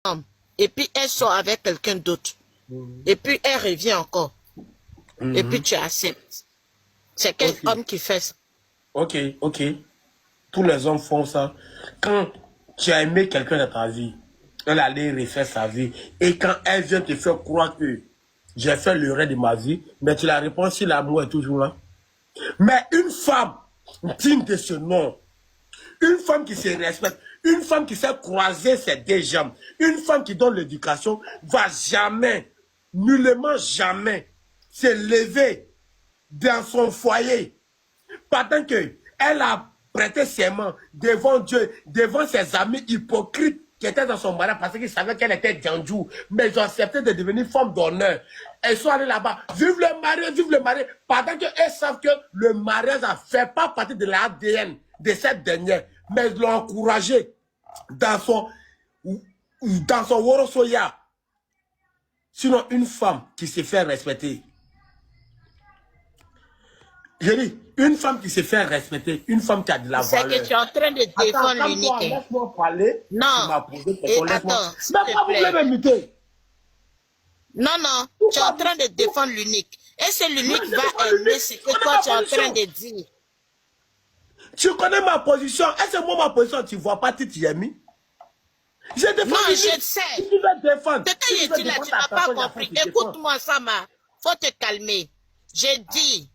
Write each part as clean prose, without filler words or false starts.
homme, et puis elle sort avec quelqu'un d'autre, et puis elle revient encore, et puis tu acceptes. C'est quel homme qui fait ça? Ok, ok. Tous les hommes font ça. Quand tu as aimé quelqu'un dans ta vie, elle allait refaire sa vie. Et quand elle vient te faire croire que j'ai fait le reste de ma vie, mais tu la réponds si l'amour est toujours là. Mais une femme digne de ce nom, une femme qui se respecte, une femme qui sait croiser ses deux jambes, une femme qui donne l'éducation, va jamais, nullement jamais, se lever dans son foyer pendant qu'elle a prêté serment devant Dieu, devant ses amis hypocrites qui étaient dans son mariage parce qu'ils savaient qu'elle était Djandjou, mais ils ont accepté de devenir femme d'honneur. Elles sont allées là-bas, vive le mariage, pendant qu'elles savent que le mariage ne fait pas partie de l'ADN de cette dernière, mais ils l'ont encouragé dans son Worosoya. Sinon, une femme qui se fait respecter, je dis, une femme qui se fait respecter, une femme qui a de la valeur. C'est que tu es en train de défendre l'unique. Laisse-moi parler. Non. Et attends, s'il te plaît. Non, non, tu es en train de défendre l'unique. Et c'est l'unique qui va aimer ce que toi tu es en train de dire. Tu connais ma position. Est-ce que moi, ma position, tu ne vois pas Titi Yemi? Je défends. Non, je sais. Tu veux défendre. C'est tu n'as pas compris. Écoute-moi, Sama. Faut te calmer. J'ai dit,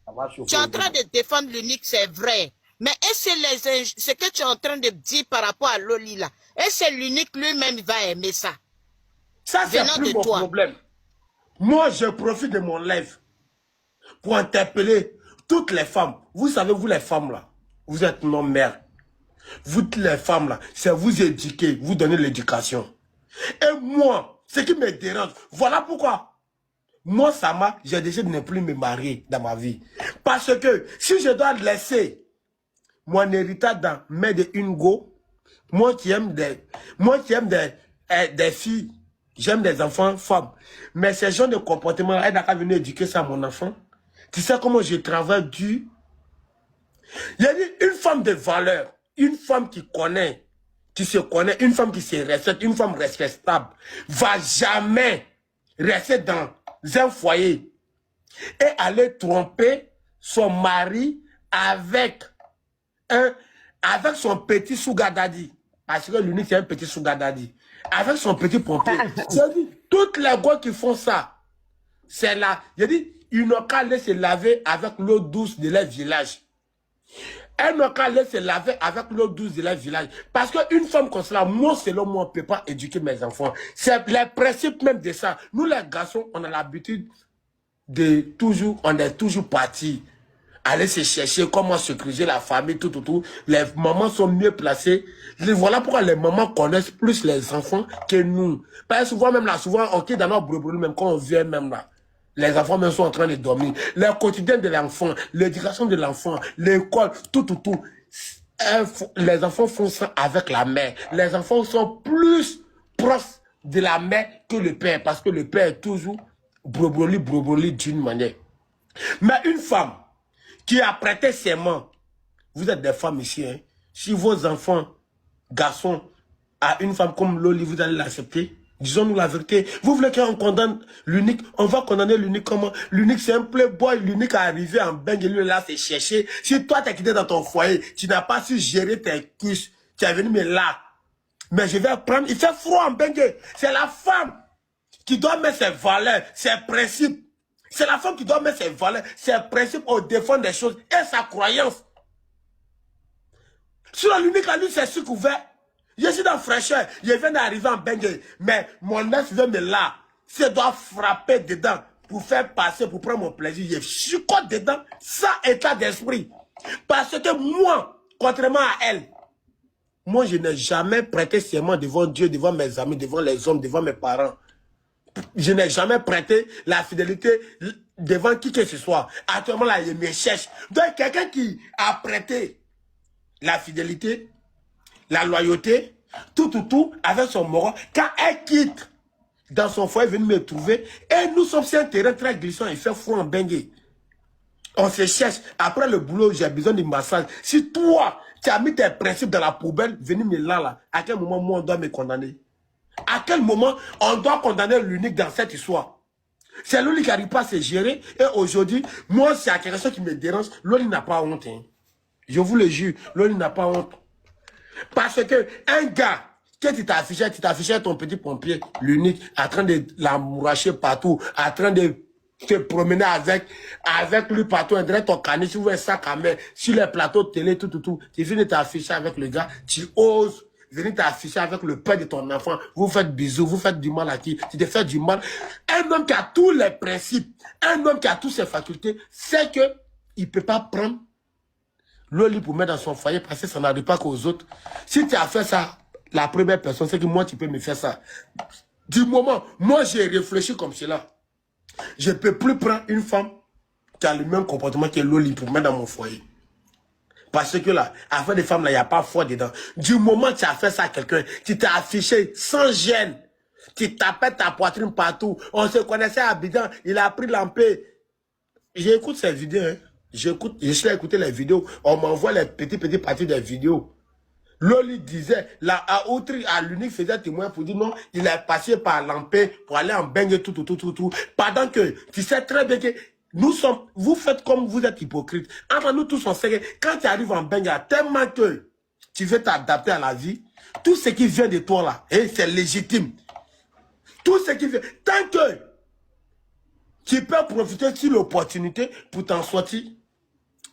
tu es en train de défendre l'unique, c'est vrai. Mais est-ce que ce que tu es en train de dire par rapport à Loli là, est-ce que l'unique lui-même va aimer ça? Ça, c'est plus mon problème. Moi, je profite de mon live pour interpeller toutes les femmes. Vous savez, vous les femmes là, vous êtes nos mères. Vous les femmes là, c'est vous éduquer, vous donner l'éducation. Et moi, ce qui me dérange, voilà pourquoi. Moi, Sama, j'ai décidé de ne plus me marier dans ma vie. Parce que si je dois laisser mon héritage dans main de Ingo, moi qui aime des filles, j'aime des enfants femmes. Mais ces gens de comportement, elle n'a qu'à venir éduquer ça à mon enfant. Tu sais comment je travaille dur? Il y a une femme de valeur, une femme qui connaît, qui se connaît, une femme qui se respecte, une femme respectable, va jamais rester dans un foyer et aller tromper son mari avec son petit Sougadadi. Parce que l'unique c'est un petit Sougadadi. Avec son petit pompier. J'ai dit, toutes les gars qui font ça, c'est là. J'ai dit, ils n'ont qu'à aller se laver avec l'eau douce de leur village. Elles n'ont qu'à aller se laver avec l'eau douce de leur village. Parce qu'une femme comme cela, moi, selon moi, on ne peut pas éduquer mes enfants. C'est le principe même de ça. Nous, les garçons, on a l'habitude de toujours, on est toujours partis. Aller se chercher comment sécuriser la famille, tout. Les mamans sont mieux placées. Voilà pourquoi les mamans connaissent plus les enfants que nous. Parce que souvent, même là, souvent, on quitte dans notre brûle, même quand on vient même là. Les enfants même sont en train de dormir. Le quotidien de l'enfant, l'éducation de l'enfant, l'école, tout. Les enfants font ça avec la mère. Les enfants sont plus proches de la mère que le père. Parce que le père est toujours brobroli d'une manière. Mais une femme qui a prêté serment, vous êtes des femmes ici, hein? Si vos enfants, garçons, à une femme comme Loli, vous allez l'accepter? Disons-nous la vérité. Vous voulez qu'on condamne l'unique? On va condamner l'unique comment? L'unique, c'est un playboy. L'unique est arrivé en Bengue, lui là, c'est chercher. Si toi, t'es quitté dans ton foyer, tu n'as pas su gérer tes cuisses, tu es venu me là. Mais je vais prendre, il fait froid en Bengue. C'est la femme qui doit mettre ses valeurs, ses principes. C'est la femme qui doit mettre ses valeurs, ses principes au défendre des choses et sa croyance. Sur l'unique à lui, c'est ce couvert. Je suis dans fraîcheur, je viens d'arriver en Bengue, mais mon ex veut me là. Si je dois frapper dedans pour faire passer, pour prendre mon plaisir, je chicote dedans, ça état d'esprit. Parce que moi, contrairement à elle, moi je n'ai jamais prêté serment devant Dieu, devant mes amis, devant les hommes, devant mes parents. Je n'ai jamais prêté la fidélité devant qui que ce soit. Actuellement là, je me cherche. Donc quelqu'un qui a prêté la fidélité, la loyauté, tout, avec son moral. Quand elle quitte dans son foyer, elle vient me trouver. Et nous sommes sur un terrain très glissant, il fait froid en Bengue. On se cherche. Après le boulot, j'ai besoin de massage. Si toi, tu as mis tes principes dans la poubelle, venez me là. À quel moment, moi, on doit me condamner? À quel moment on doit condamner l'unique dans cette histoire? C'est Loli qui n'arrive pas à se gérer. Et aujourd'hui, moi, c'est quelque chose qui me dérange. Loli n'a pas honte. Hein. Je vous le jure, Loli n'a pas honte. Parce que un gars, que tu t'affichais ton petit pompier, l'unique, en train de l'amouracher partout, en train de te promener avec lui partout, en train de ton caniche, tu vois un sac à main, sur les plateaux de télé, tout. Tu viens de t'afficher avec le gars, tu oses venir t'afficher avec le père de ton enfant, vous faites bisous, vous faites du mal à qui? Tu te fais du mal. Un homme qui a tous les principes, un homme qui a toutes ses facultés, c'est que il ne peut pas prendre Loli pour mettre dans son foyer parce que ça n'arrive pas qu'aux autres. Si tu as fait ça, la première personne, c'est que moi, tu peux me faire ça. Du moment, moi, j'ai réfléchi comme cela. Je ne peux plus prendre une femme qui a le même comportement que Loli pour mettre dans mon foyer. Parce que là, affaire des femmes, là, il n'y a pas foi dedans. Du moment que tu as fait ça à quelqu'un, tu t'es affiché sans gêne. Tu tapais ta poitrine partout. On se connaissait à Abidjan. Il a pris l'ampé. J'écoute ces vidéos. Hein. Je suis écouté les vidéos. On m'envoie les petits parties des vidéos. Loli disait, à l'unique faisait témoin pour dire non, il est passé par l'ampé pour aller en baigne, tout. Pendant que tu sais très bien que vous faites comme vous êtes hypocrite. Entre nous tous, on sait que quand tu arrives en baigne, tellement que tu veux t'adapter à la vie, tout ce qui vient de toi là, c'est légitime. Tout ce qui vient, tant que tu peux profiter de l'opportunité pour t'en sortir,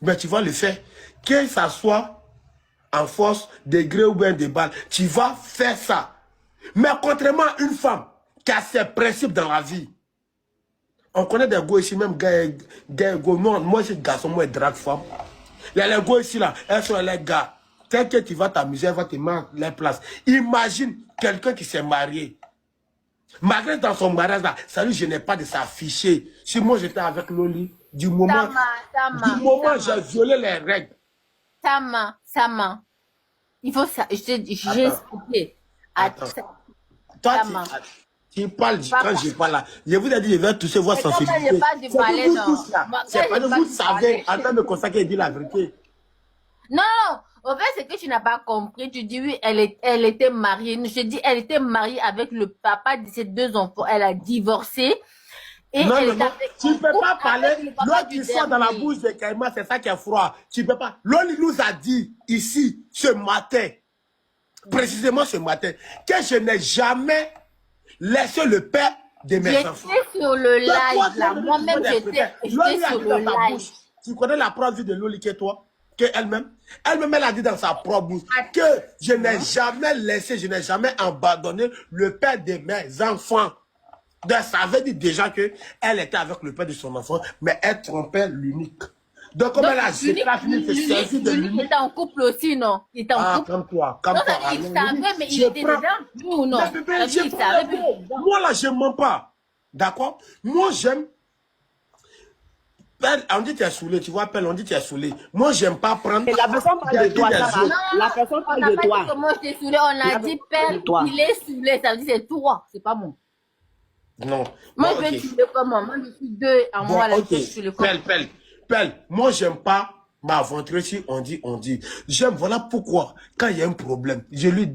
ben tu vas le faire. Que ça soit en force, de gré ou bien de balle, tu vas faire ça. Mais contrairement à une femme qui a ses principes dans la vie, on connaît des gars ici, même gars, moi je suis garçon, moi je drague femme. Les gars ici là, elles sont les gars. Tel que tu vas t'amuser, elle va te mettre les places. Imagine quelqu'un qui s'est marié. Malgré dans son mariage là, ça lui gênait pas de s'afficher. Si moi j'étais avec Loli, du moment j'ai violé les règles. Sama, il faut ça. J'ai expliqué. Attends. Toi, tu parles quand je parle là. Je vous ai dit, je vais toucher votre sensibilité. C'est pas de vous savez, en train de consacrer et dire la vérité. Non, au fait, c'est que tu n'as pas compris. Tu dis oui, elle était mariée. Je dis, elle était mariée avec le papa de ses 2 enfants. Elle a divorcé. Et non, tu ne peux pas parler. L'eau qui sort dans la bouche de Caïma, c'est ça qui est froid. Tu ne peux pas. Loli nous a dit ici, ce matin, précisément ce matin, que je n'ai jamais laissé le père de mes enfants. J'étais sur le live là. Moi-même, j'étais sur le live. Tu connais la preuve vie de Loli que toi? Elle-même, elle a dit dans sa propre bouche que je n'ai jamais laissé, je n'ai jamais abandonné le père de mes enfants. Donc, ça veut dire déjà qu'elle était avec le père de son enfant, mais elle trompait l'unique. Donc, comme elle a fini de se servir de l'unique. Il était en couple aussi, non? Il était en couple. Calme-toi. Il savait, mais il était dedans. Oui ou non? Moi, là, je ne mens pas. D'accord? Moi, j'aime. On dit que tu es saoulé, tu vois, on dit que tu es saoulé. Moi, j'aime pas prendre. Et la personne parle de toi, ça va. La personne parle de toi. On n'a pas dit que moi, je t'ai saoulé, on a dit, père, il est saoulé. Ça veut dire c'est toi, c'est pas moi. Non. Moi, je vais tuer comment? Moi, je suis 2 en moi, là, je suis le corps. Pelle. Moi, j'aime pas m'aventurer si on dit. J'aime, voilà pourquoi, quand il y a un problème, je le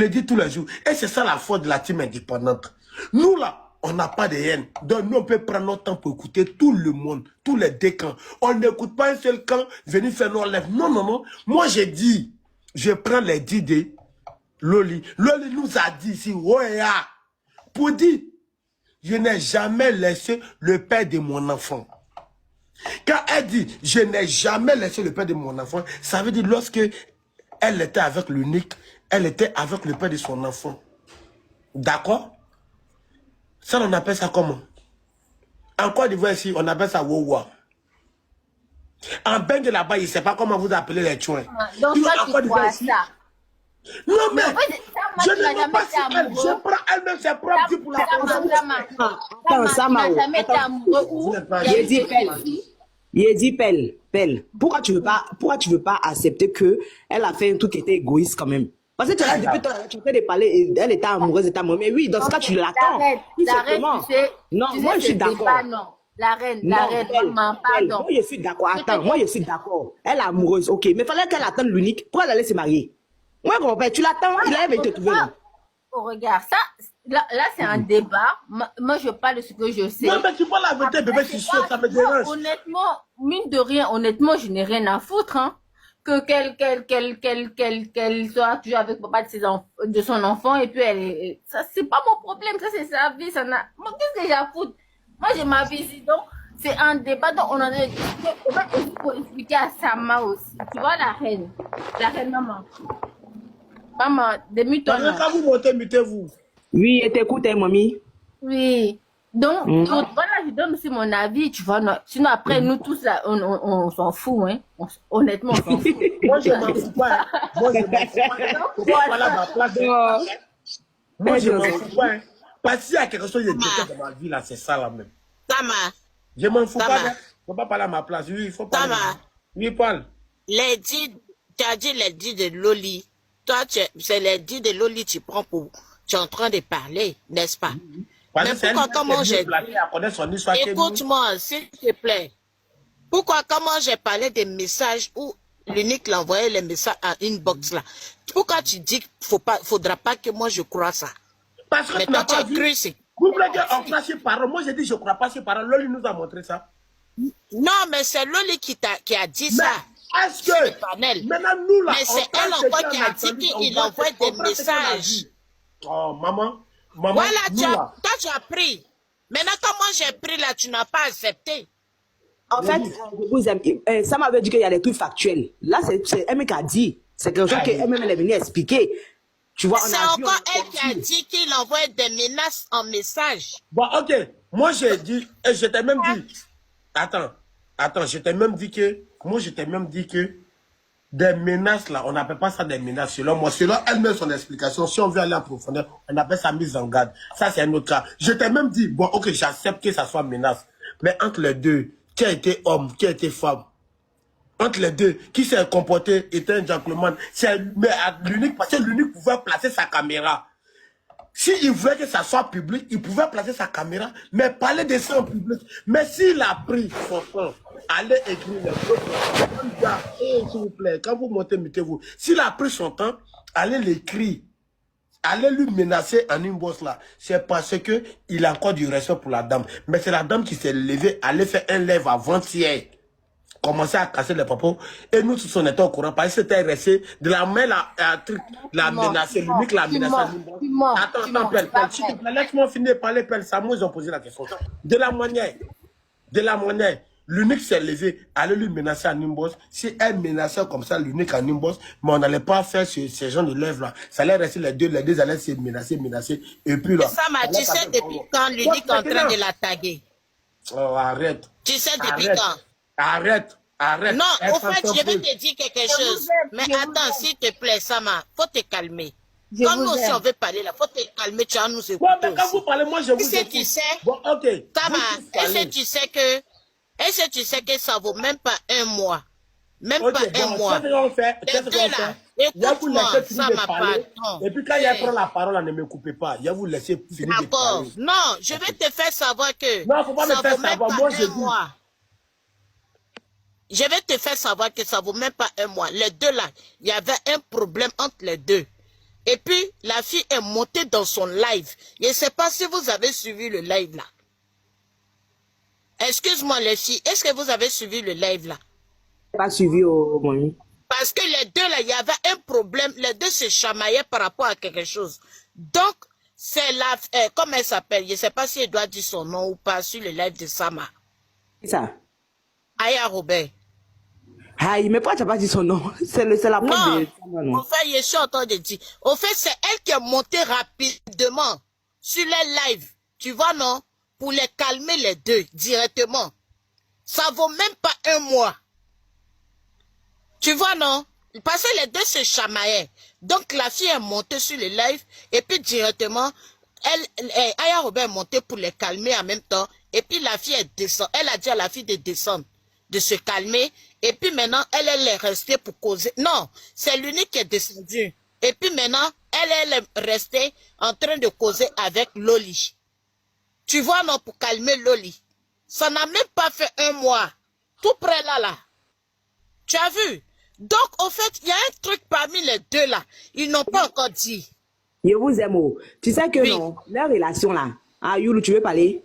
dis tous les jours. Et c'est ça la faute de la team indépendante. Nous, là, on n'a pas de haine. Donc, nous, on peut prendre notre temps pour écouter tout le monde, tous les 2 camps. On n'écoute pas un seul camp venir faire nos lèvres. Non. Moi, j'ai dit, je prends les 10 de Loli. Loli nous a dit ici, ouais, pour dire, je n'ai jamais laissé le père de mon enfant. Quand elle dit, je n'ai jamais laissé le père de mon enfant, ça veut dire lorsque elle était avec l'unique, elle était avec le père de son enfant. D'accord? Ça, on appelle ça comment? En Côte d'Ivoire ici, on appelle ça Wowa. En Bengue là-bas, il ne sait pas comment vous appelez les chouins. Donc, toi, tu crois ça? Non, mais je ne sais pas si elle, je prends elle-même ses propres dits pour la Il dit Pelle. Pourquoi tu veux pas accepter que elle a fait un truc qui était égoïste quand même? Parce que tu as depuis tu de parler, elle était amoureuse de ta maman. Mais oui, dans ce cas, tu l'attends. Non, moi je suis d'accord. La reine, maman, pardon. Moi je suis d'accord. Attends, moi je suis d'accord. Elle est amoureuse, ok. Mais il fallait qu'elle attende l'unique. Pourquoi elle allait se marier? Moi, grand-père, tu l'attends, il allait te trouver là. Oh, regarde, ça, là c'est un débat. Moi, je parle de ce que je sais. Non, mais tu vois la vérité, bébé, c'est sûr, ça me dérange. Honnêtement, mine de rien, honnêtement, je n'ai rien à foutre, hein. Que qu'elle soit toujours avec papa de son enfant, et puis ça, c'est pas mon problème, ça c'est sa vie, ça n'a, moi, qu'est-ce que j'ai à foutre? Moi, j'ai ma vie ici, donc, c'est un débat, donc on en a discuté. En fait, il faut expliquer à Sama aussi. Tu vois, la reine maman. Maman, demi-toi. Quand vous montez, mutez-vous. Oui, et t'écoutes, hein, mamie. Oui. Donc, voilà, je donne aussi mon avis, tu vois. Sinon, après, nous tous, là, on s'en fout, hein. Honnêtement, on s'en fout. Moi, je m'en fous pas. Hein. Moi, je m'en fous pas. Pourquoi voilà ma place? Moi, je m'en fous pas. Hein. Parce qu'il y a quelque chose de délicat dans ma vie, là, c'est ça, là, même. Tama. Je m'en fous pas. Il ne faut pas parler à ma place. Oui, il faut parler. Tama. Oui, parle. Les dits, tu as dit les dits de Loli. Toi, c'est les dits de Loli, tu prends pour... Tu es en train de parler, n'est-ce pas? Parce mais pourquoi, comment j'ai... Écoute-moi, s'il te plaît. Pourquoi, comment j'ai parlé des messages où l'unique l'envoyait les messages à inbox là? Pourquoi tu dis qu'il ne faudra pas que moi je croie ça? Parce que mais tu toi, n'as tu pas as vu. cru, c'est... Vous voulez qu'on croit ses paroles? Moi, j'ai dit je ne crois pas ses paroles. Loli nous a montré ça. Non, mais c'est Loli qui a dit ça. Est-ce que maintenant nous là, mais c'est elle encore qui a dit qu'il envoie des messages. Oh maman, voilà, toi tu as pris. Maintenant comment j'ai pris là, tu n'as pas accepté. En fait, je vous aime. Ça m'avait dit qu'il y a des trucs factuels. Là, c'est elle qui a dit. C'est quelque chose qu'elle-même est venue expliquer. Tu vois, c'est encore elle qui a dit qu'il envoie des menaces en message. Bon, ok. Moi j'ai dit, et je t'ai même dit. Attends, je t'ai même dit que. Moi, je t'ai même dit que des menaces, là, on n'appelle pas ça des menaces. Selon moi, selon elle-même, son explication, si on veut aller en profondeur, on appelle ça mise en garde. Ça, c'est un autre cas. Je t'ai même dit, bon, ok, j'accepte que ça soit menace. Mais entre les deux, qui a été homme, qui a été femme, entre les deux, qui s'est comporté, était un gentleman, c'est l'unique, parce que l'unique pouvait placer sa caméra. S'il voulait que ça soit public, il pouvait placer sa caméra, mais parler de ça en public. Mais s'il a pris son temps, allez écrire les photos. S'il vous plaît, quand vous montez, mettez-vous. S'il a pris son temps, allez l'écrire. Allez lui menacer en inbox là. C'est parce que il a encore du respect pour la dame. Mais c'est la dame qui s'est levée, allait faire un live avant-hier. Commencer à casser les propos. Et nous tous on était au courant. Parce que c'était resté de la main la menacer. L'unique la menacer. Attends, Pelle. S'il te plaît, laisse-moi finir de parler, Pelle. Ça, moi, ils ont posé la question. De la manière, l'unique s'est levé, allait lui menacer en inbox. Si elle menaçait comme ça, l'unique en inbox, mais on n'allait pas faire ces gens de lèvres là. Ça allait rester les deux allaient se menacer. Et puis là. Ça m'a dit, tu sais depuis quand l'unique est en train de la taguer? Oh, arrête. Tu sais depuis quand? Arrête. Non, au fait, je vais te dire quelque chose. Mais attends, s'il te plaît, Sama, faut te calmer. Comme nous aussi on veut parler là, faut te calmer, tu vas nous écouter. Bon, mais quand vous parlez, moi je vous écoute. Tu sais, bon, ok. Sama, est-ce que tu sais que ça vaut même pas un mois? Même pas un mois. Qu'est-ce qu'on fait? Écoute-moi, Sama, pardon. Et puis quand il prend la parole, ne me coupez pas. Il va vous laisser finir de parler. D'accord. Non, je vais te faire savoir que non, faut pas me faire savoir. Moi je dis. Je vais te faire savoir que ça vaut même pas un mois. Les deux là, il y avait un problème entre les deux. Et puis, la fille est montée dans son live. Je ne sais pas si vous avez suivi le live là. Excuse-moi les filles, est-ce que vous avez suivi le live là? Pas suivi au moment. Parce que les deux là, il y avait un problème. Les deux se chamaillaient par rapport à quelque chose. Donc, c'est la... comment elle s'appelle? Je ne sais pas si elle doit dire son nom ou pas sur le live de Sama. C'est ça? Aya Robert. Aïe, mais pourquoi tu n'as pas dit son nom? C'est la preuve de Sama, non? Au fait, je suis en train de dire. Au fait, c'est elle qui est montée rapidement sur les lives. Tu vois, non? Pour les calmer les deux directement. Ça vaut même pas un mois. Tu vois, non? Parce que les deux se chamaillaient. Donc, la fille est montée sur le live. Et puis, directement, Aya Robert est montée pour les calmer en même temps. Et puis, la fille, elle descend. Elle a dit à la fille de descendre, de se calmer. Et puis, maintenant, elle est restée pour causer. Non, c'est l'unique qui est descendue. Et puis, maintenant, elle est restée en train de causer avec Loli. Tu vois, non, pour calmer Loli. Ça n'a même pas fait un mois. Tout près là. Tu as vu? Donc, au fait, il y a un truc parmi les deux là. Ils n'ont pas encore dit. Je vous aime. Oh. Tu sais que Oui. non, leur relation là. Ah, Youlou, tu veux parler?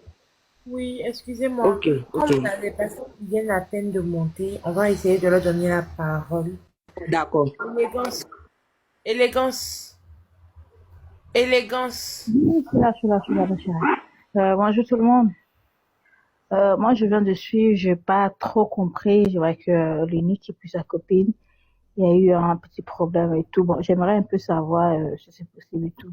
Oui, excusez-moi. Ok, Comme ok. on a des personnes qui viennent à peine de monter, on va essayer de leur donner la parole. D'accord. Élégance. Élégance. Élégance. Oui, je suis là, ma chérie. Bonjour tout le monde. Moi, je viens de suivre, j'ai pas trop compris. Je vois que l'unique et puis sa copine, il y a eu un petit problème et tout. Bon, j'aimerais un peu savoir si c'est possible et tout.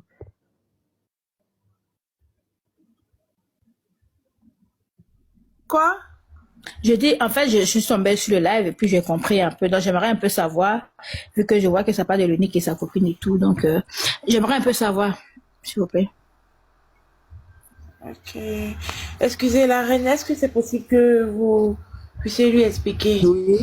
Quoi? Je dis, en fait, je suis tombée sur le live et puis j'ai compris un peu. Donc, j'aimerais un peu savoir, vu que je vois que ça parle de l'unique et sa copine et tout. Donc, j'aimerais un peu savoir, s'il vous plaît. Ok. Excusez la reine, est-ce que c'est possible que vous puissiez lui expliquer? Oui.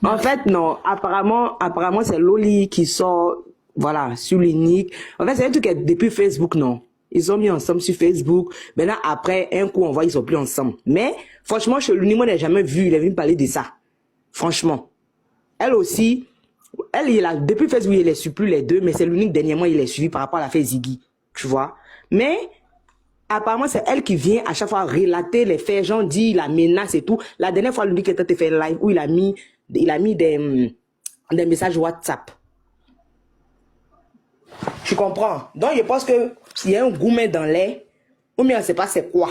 En fait, non. Apparemment, c'est Loli qui sort, voilà, sur l'unique. En fait, c'est un truc que depuis Facebook, non. Ils sont mis ensemble sur Facebook. Maintenant, après, un coup, on voit, ils sont plus ensemble. Mais, franchement, chez l'unique, moi, je n'ai jamais vu, il est venu me parler de ça. Franchement. Elle aussi, elle, depuis Facebook, il les suit plus les deux, mais c'est l'unique, dernièrement, il les suivi par rapport à la fête Ziggy. Tu vois. Mais, apparemment, c'est elle qui vient à chaque fois relater les faits, genre dit la menace et tout. La dernière fois, lui qui était fait live où il a mis des messages WhatsApp. Tu comprends? Donc, je pense que s'il y a un gourmet dans l'air, ou bien on ne sait pas c'est quoi.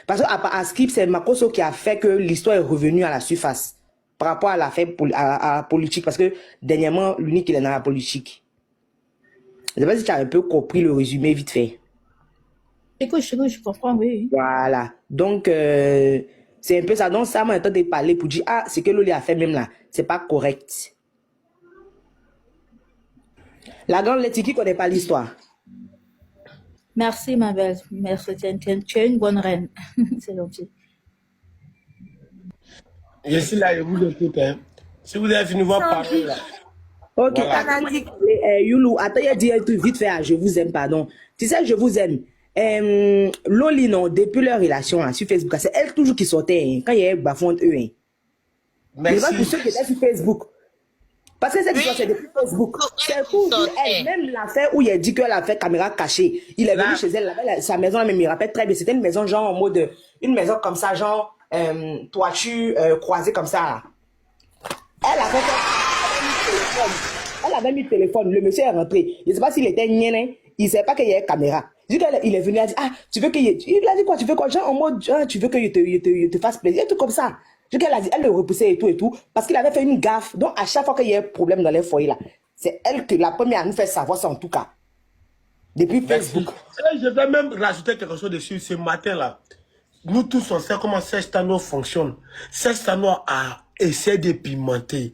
Parce qu'à Skip, c'est Makoso qui a fait que l'histoire est revenue à la surface par rapport à l'affaire à la politique. Parce que dernièrement, l'unique, il est dans la politique. Je ne sais pas si tu as un peu compris le résumé vite fait. Écoute, je comprends, oui. Voilà. Donc, c'est un peu ça. Donc, ça m'a entendu parler pour dire, ah, ce que Loli a fait même là, c'est pas correct. La grande Letty qui connaît pas l'histoire. Merci, ma belle. Merci, tu es une bonne reine. C'est gentil. Je suis là, je vous écoute. Hein. Si vous avez fini votre parole là. Ok, Voilà. attends, Youlou, attends, il a dit un truc vite fait, ah, je vous aime, pardon. Tu sais, je vous aime. Loli, non, depuis leur relation là, sur Facebook, c'est elle toujours qui sortait, hein, quand il y a bafouant eux. Hein. Mais pas pour ceux qui étaient sur Facebook. Parce que cette histoire, c'est depuis Facebook. C'est pour elle, même l'affaire où il a dit qu'elle a fait caméra cachée. Il est venu chez elle, sa maison, même, il me rappelle très bien. C'était une maison, genre, en mode, une maison comme ça, genre, toiture croisée comme ça, là. Elle avait mis le téléphone. Le monsieur est rentré. Je ne sais pas s'il était gnéné. Il ne savait pas qu'il y avait caméra. Il est venu, il a dit, ah, tu veux que il a dit quoi, tu veux quoi, genre, en mode, genre, tu veux que je te fasse plaisir, tout comme ça. Elle a dit, elle le repoussait et tout, parce qu'il avait fait une gaffe. Donc, à chaque fois qu'il y a un problème dans les foyers, là, c'est elle qui est la première à nous faire savoir ça, en tout cas. Depuis Facebook. Je vais même rajouter quelque chose dessus ce matin-là. Nous tous, on sait comment Sestano fonctionne. Sestano a essayé de pimenter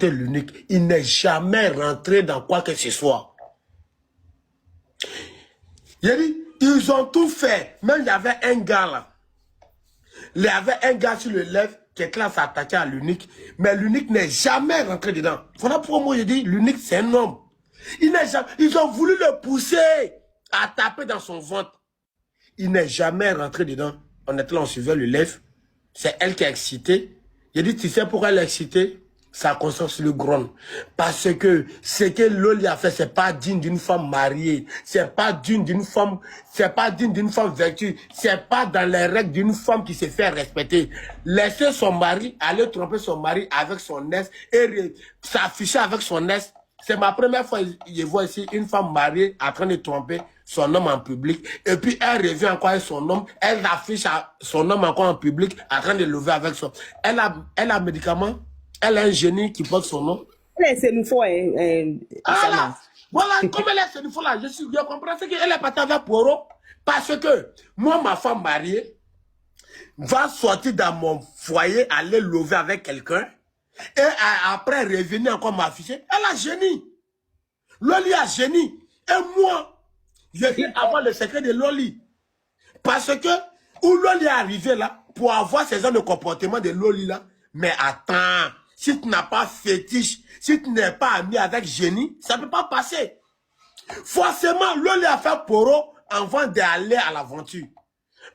l'unique. Il n'est jamais rentré dans quoi que ce soit. Il a dit, ils ont tout fait. Même il y avait un gars là. Il y avait un gars sur le live qui était là s'attaquer à l'unique. Mais l'unique n'est jamais rentré dedans. Voilà pourquoi moi je dis, l'unique c'est un homme. Ils ont voulu le pousser à taper dans son ventre. Il n'est jamais rentré dedans. On était là, on suivait le live. C'est elle qui a excité. J'ai dit, tu sais pourquoi elle a excité? Sa conscience le gronde. Parce que ce que Loli a fait, c'est pas digne d'une femme mariée. C'est pas digne d'une femme, c'est pas digne d'une femme vertueuse. C'est pas dans les règles d'une femme qui se fait respecter. Laisser son mari, aller tromper son mari avec son ex et s'afficher avec son ex. C'est ma première fois que je vois ici une femme mariée en train de tromper son homme en public. Et puis elle revient encore avec son homme. Elle affiche son homme encore en public en train de lever avec son. Elle a un médicament. Elle a un génie qui porte son nom. C'est nous faut, voilà, comme elle est c'est nous faut là. Je comprends ce qu'elle est partie avec Poro. Parce que moi, ma femme mariée, va sortir dans mon foyer, aller lever avec quelqu'un. Et après revenir encore m'afficher. Elle a génie. Loli a génie. Et moi, je vais avoir le secret de Loli. Parce que, où Loli est arrivé là, pour avoir ces genres de comportement de Loli là, mais attends, si tu n'as pas fétiche, si tu n'es pas ami avec génie, ça ne peut pas passer. Forcément, Loli a fait Poro avant d'aller à l'aventure.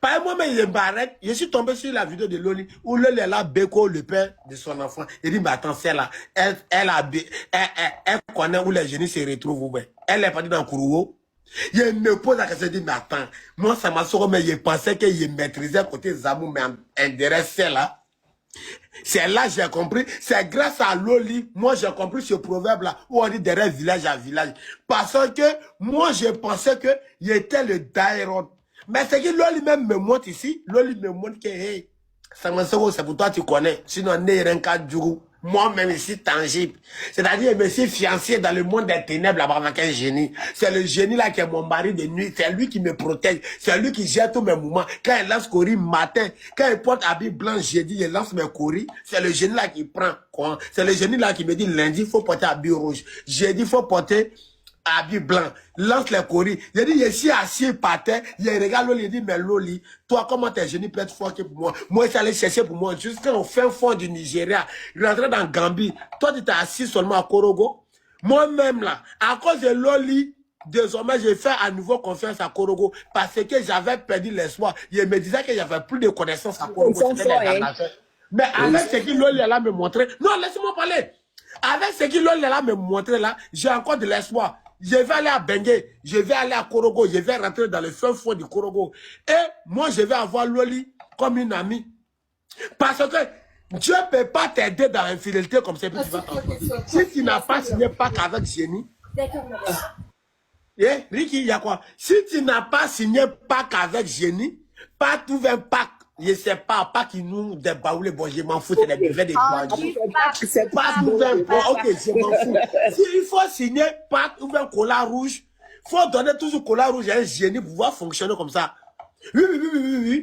Par exemple, moi-même, je suis tombé sur la vidéo de Loli où Loli est là, Beko, le père de son enfant. Il dit, mais attends, c'est là. Elle connaît où les jeunes se retrouvent. Ouais. Elle est partie dans Kourouo. Il me pose la question, il dit, mais attends, moi, ça m'a sauvé, mais je pensais qu'il maîtrisait côté Zamou, mais intéressé là. C'est là que j'ai compris. C'est grâce à Loli, moi j'ai compris ce proverbe-là, où on dit derrière village à village. Parce que moi je pensais que il était le Dairon. Mais c'est que Loli même me montre ici, Loli me montre que, hey, c'est pour toi tu connais. Sinon, Nerenka Djougou, moi-même ici tangible. C'est-à-dire, je me suis fiancé dans le monde des ténèbres là-bas avec un génie. C'est le génie là qui est mon mari de nuit. C'est lui qui me protège. C'est lui qui gère tous mes mouvements. Quand il lance Cori matin, quand il porte habit blanc jeudi, il lance mes Cori. C'est le génie là qui prend. C'est le génie là qui me dit lundi, il faut porter habit rouge. Jeudi, il faut porter habit blanc, lance les coris. Il dit, je suis assis par terre, il regarde Loli, il dit, mais Loli, toi, comment tes génies peuvent être forts pour moi? Moi, je suis allé chercher pour moi, jusqu'au fin fond du Nigeria, rentrer dans Gambie. Toi, tu t'es assis seulement à Korogo. Moi-même, là, à cause de Loli, désormais, j'ai fait à nouveau confiance à Korogo, parce que j'avais perdu l'espoir. Il me disait que j'avais plus de connaissances à Korogo. Mais avec ce que Loli là me montrer, non, laisse-moi parler. Avec ce que Loli là me montrer là, j'ai encore de l'espoir. Je vais aller à Bengue, je vais aller à Korogo, je vais rentrer dans le fin fond du Korogo. Et moi, je vais avoir Loli comme une amie. Parce que Dieu ne peut pas t'aider dans l'infidélité comme ça. Si tu n'as pas signé pacte avec Génie, Ricky, il y a quoi? Si tu n'as pas signé pacte avec Génie, pas tout un pacte. Je ne sais pas qui nous débaoule, bon, je m'en fous, c'est des buvets de bandits. C'est pas tout un pacte, ok, je m'en fous. S'il faut signer pacte ou un collat rouge, il faut donner toujours collat rouge à un génie pour pouvoir fonctionner comme ça. Oui.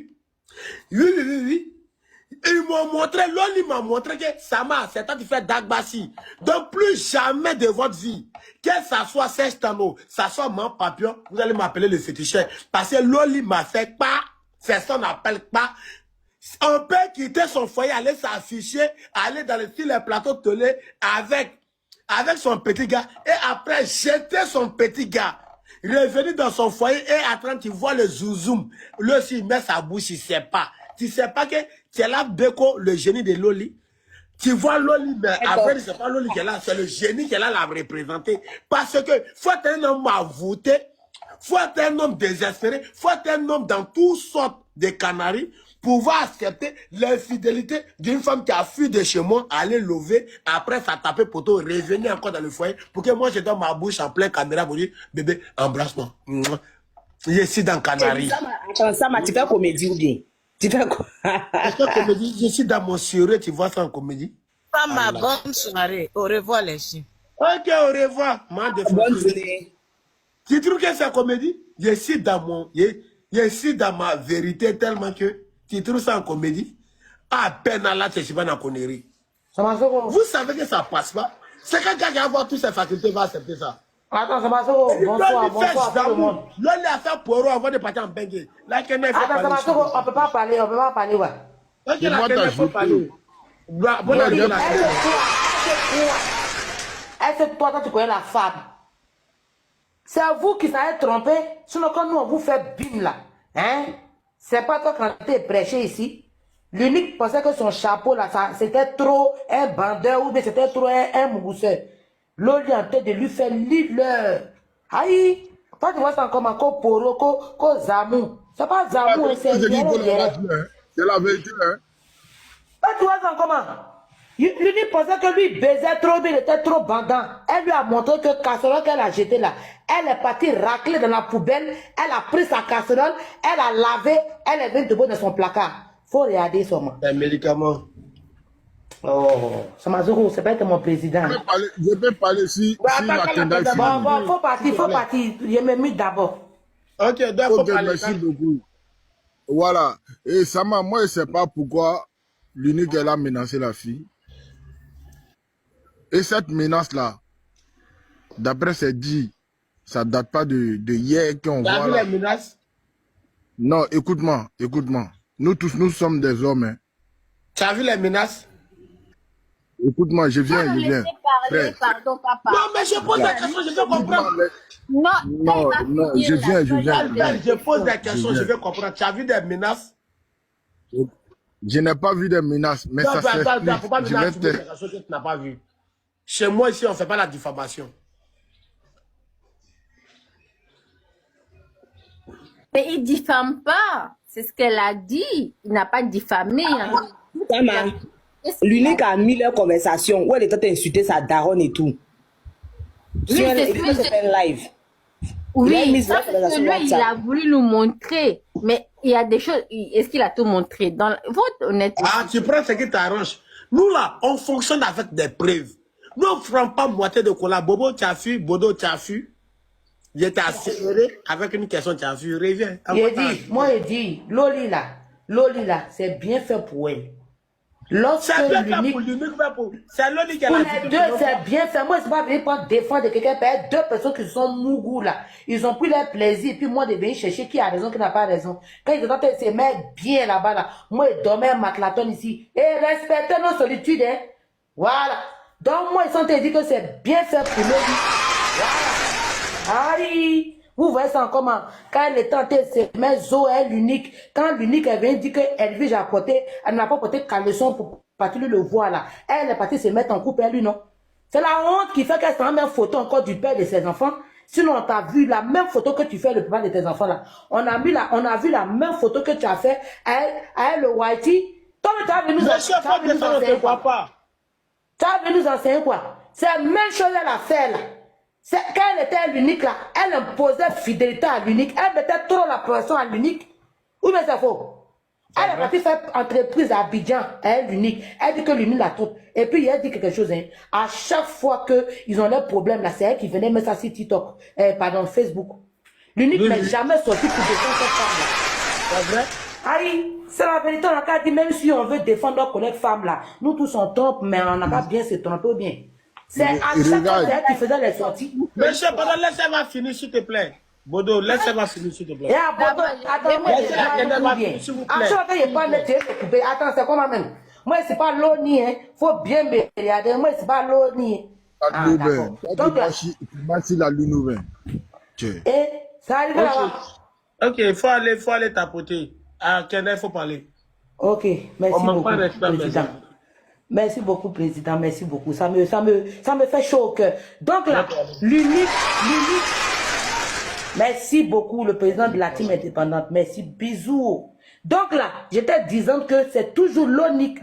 Ils m'ont montré, Loli m'a montré que Sama, c'est temps de faire Dagbassi. Donc, plus jamais de votre vie, que ça soit Serge Tano, ça soit mon papillon, vous allez m'appeler le féticheur. Parce que Loli m'a fait pas. C'est ça, on n'appelle pas. On peut quitter son foyer, aller s'afficher, aller dans les plateaux de télé avec son petit gars et après jeter son petit gars. Revenir dans son foyer et attendre qu'il voit le zouzoum. Lui aussi, il met sa bouche, il ne sait pas. Tu ne sais pas que c'est là Beko, le génie de Loli. Tu vois Loli, mais après, ce n'est pas Loli qui est là, c'est le génie qui est là à représenter. Parce que faut être un homme à voter. Faut être un homme désespéré, faut être un homme dans toutes sortes de canaries pour pouvoir accepter l'infidélité d'une femme qui a fui de chez moi, aller lever, après ça taper poteau, revenir encore dans le foyer, pour que moi je donne ma bouche en plein caméra pour dire, bébé, embrasse-moi. Je suis dans Canaries. Ça m'a tu fais comédie ou bien? Tu fais quoi? Comédie, je suis dans mon sérieux, tu vois ça en comédie? Pas ma bonne soirée. Au revoir les filles. Ok, au revoir. Bonne journée. Tu trouves que c'est comédie? Je suis dans ma vérité tellement que tu trouves ça en comédie? À peine à la tchéchiba na connerie. Vous savez que ça passe pas? C'est quand quelqu'un va avoir toutes ses facultés va accepter ça. Attends, Samasoko, bonsoir tout le monde. L'on a fait pour eux avant de partir en Bengue. Attends, Samasoko, on peut pas parler, ouais. Ok, la Kenya faut parler. Est-ce que toi, tu connais la femme? C'est vous qui savez tromper, sinon quand nous on vous fait bim là, hein? C'est pas toi quand tu es prêché ici. L'unique pensait que son chapeau là, c'était trop un bandeur ou bien c'était trop un mousseur. L'autre en tête de lui faire leader. Aïe, toi tu vois ça comme un poro, ko zamou. C'est pas zamou, c'est la vérité, hein? Toi tu vois ça comment? L'unique pensait que lui baisait trop, il était trop bandant. Elle lui a montré que casserole qu'elle a jeté là, elle est partie racler dans la poubelle, elle a pris sa casserole, elle a lavé, elle est venue debout dans son placard. Faut regarder seulement. Un médicament. Oh, Samazoro, c'est pas être mon président. Je peux parler si la tendance. Bon, faut partir. Je me mute d'abord. Ok, donc merci beaucoup. Voilà. Et Sama, moi, je ne sais pas pourquoi l'unique elle a menacé la fille. Et cette menace-là, d'après ce dit, ça ne date pas de hier qu'on voit. Tu as vu les menaces? Non, écoute-moi. Nous tous, nous sommes des hommes. Hein. Tu as vu les menaces? Écoute-moi, je viens, Vous je me viens. laissez parler, Frère, pardon, papa. Non, mais je pose la question, je veux comprendre. Non, non, elle va non, finir je là, viens, tu je vas viens. lui poser Albert, des je pose la questions. question, je veux comprendre. Tu as vu des menaces? Je n'ai pas vu de menaces, mais Non, ça attends, s'explique. faut pas Je me vais dire te... des choses que tu n'as pas vues. Chez moi, ici, on ne fait pas la diffamation. Mais il diffame pas. C'est ce qu'elle a dit. Il n'a pas diffamé. Hein. Sama, Qu'est-ce qu'il l'unique a a mis leur conversation où elle était en train d'insulter sa daronne et tout. Oui, Sur c'est elle, il ce que fait un live. Oui, Il a mis ça leur c'est ce que conversation lui, il WhatsApp. a voulu nous montrer. Mais il y a des choses. Est-ce qu'il a tout montré? Votre honnêteté. Ah, tu prends ce qui t'arrange. Nous, là, on fonctionne avec des preuves. Nous, on ne prend pas moitié de cola. Bobo, tu as fui. Bodo, tu as fui. J'étais accéléré avec une question, tu as vu. Reviens. Il dit, Loli là, c'est bien fait pour elle. Lorsque C'est bien fait l'unique... pour l'unique, c'est l'unique qui a Pour la les deux, c'est bien fait. Moi, c'est pas venir pour défendre quelqu'un. Deux personnes qui sont mougou là. Ils ont pris leur plaisir. Puis moi, de venir chercher qui a raison, qui n'a pas raison. Quand ils entendent se mettre bien là-bas là. Moi, je dormais à Maclaton ici. Et respectez nos solitudes, hein. Voilà. Donc, moi, ils sont en train de dire que c'est bien fait pour nous. Voilà. Aïe. Vous voyez ça comment? Quand elle est tentée de se mettre Zoé l'unique. Quand l'unique, elle vient dire qu'elle vit à côté, elle n'a pas porté caleçon pour partir le voir là. Elle est partie se mettre en couple, elle lui, non. C'est la honte qui fait qu'elle s'en met une photo encore du père de ses enfants. Sinon, on t'a vu la même photo que tu fais le papa de tes enfants là. On a vu la même photo que tu as fait à elle, le Whitey. Toi, tu as venu nous enseigner quoi? Tu as venu nous enseigner quoi? C'est la même chose qu'elle a fait là. Quand elle était l'unique là, elle imposait fidélité à l'unique. Elle mettait trop la pression à l'unique. Ou bien c'est faux? Elle est partie faire entreprise à Abidjan, elle l'unique. Elle dit que l'unique la troupe. Et puis elle dit quelque chose. Hein. À chaque fois qu'ils ont leurs problèmes là, c'est elle qui venait mettre ça sur TikTok. Pardon, Facebook. L'unique n'est jamais sorti pour défendre cette femme là. C'est vrai? Aïe, c'est la vérité. On a dit même si on veut défendre notre collègue femme là, nous tous on trompe, mais on n'a pas bien se tromper ou bien. C'est à chaque fois c'est elle qui faisait les sorties. Monsieur, laisse-moi finir, s'il te plaît. Bodo, laisse-moi finir, s'il te plaît. Et à Bodo, attends-moi, attends, c'est comment même? Moi, c'est pas l'ONI, hein. Faut bien me regarder. Moi, c'est pas l'ONI. La nouvelle. Merci la nouvelle. Et ça arrive là-bas. Ok, il faut aller tapoter. À quel il faut parler? Ok, merci beaucoup, président. Merci beaucoup, président. Merci beaucoup. Ça me fait chaud au cœur. Donc là, l'unique. Merci beaucoup, le président de la team indépendante. Merci, bisous. Donc là, j'étais disant que c'est toujours Loli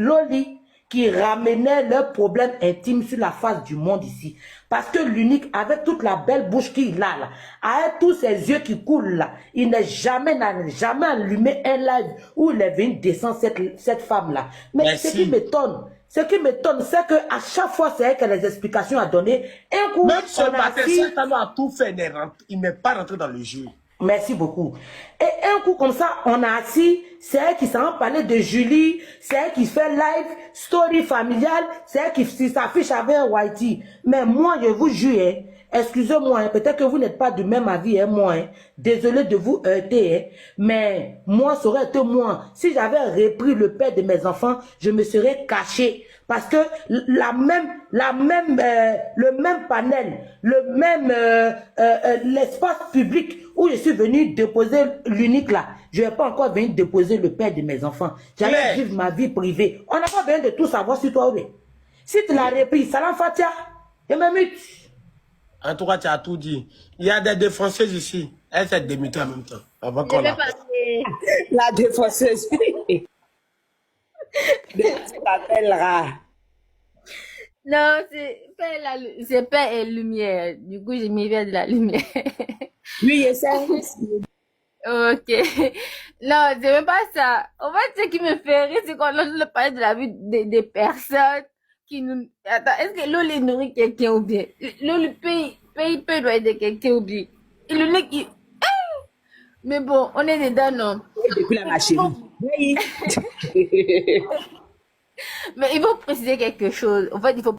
qui ramenait leurs problèmes intimes sur la face du monde ici. Parce que l'unique, avec toute la belle bouche qu'il a là, avec tous ses yeux qui coulent là, il n'a jamais allumé un live où il est venu descendre cette femme-là. Mais ce qui m'étonne, c'est qu'à chaque fois, c'est elle qui a les explications à donner. Un coup, même ce matin, Satan a tout fait, il n'est pas rentré dans le jeu. Merci beaucoup. Et un coup comme ça, on a assis, c'est elle qui s'en parlait de Julie, c'est elle qui fait live, story familiale, c'est elle qui s'affiche avec un Whitey. Mais moi, je vous jure, hein, excusez-moi, hein, peut-être que vous n'êtes pas du même avis, hein, moi, hein, désolé de vous heurter, hein, mais moi, ça aurait été moi. Si j'avais repris le père de mes enfants, je me serais caché. Parce que le même panel, l'espace public où je suis venu déposer l'unique là, je n'ai pas encore venu déposer le père de mes enfants. J'allais vivre ma vie privée. On n'a pas besoin de tout savoir sur toi. Oui. Si tu l'as repris, Salam Fatia, je me mute. En tout cas, tu as tout dit. Il y a des défenseuses ici. Elles s'est démutées en même temps. La défenseuse. Tu t'appelleras. Non, c'est pas la lumière. Du coup, j'ai mis vers de la lumière. Oui, c'est ça. Ok. Non, c'est même pas ça. En fait, ce qui me fait rire, c'est qu'on a parlé de la vie des personnes qui nous... Attends, est-ce que Loli nourrit quelqu'un ou bien? Loli peut doit aider quelqu'un ou bien? Et le mec, mais bon, on est dedans, non? Depuis la machine. Oui. Mais il faut préciser quelque chose. En fait, il faut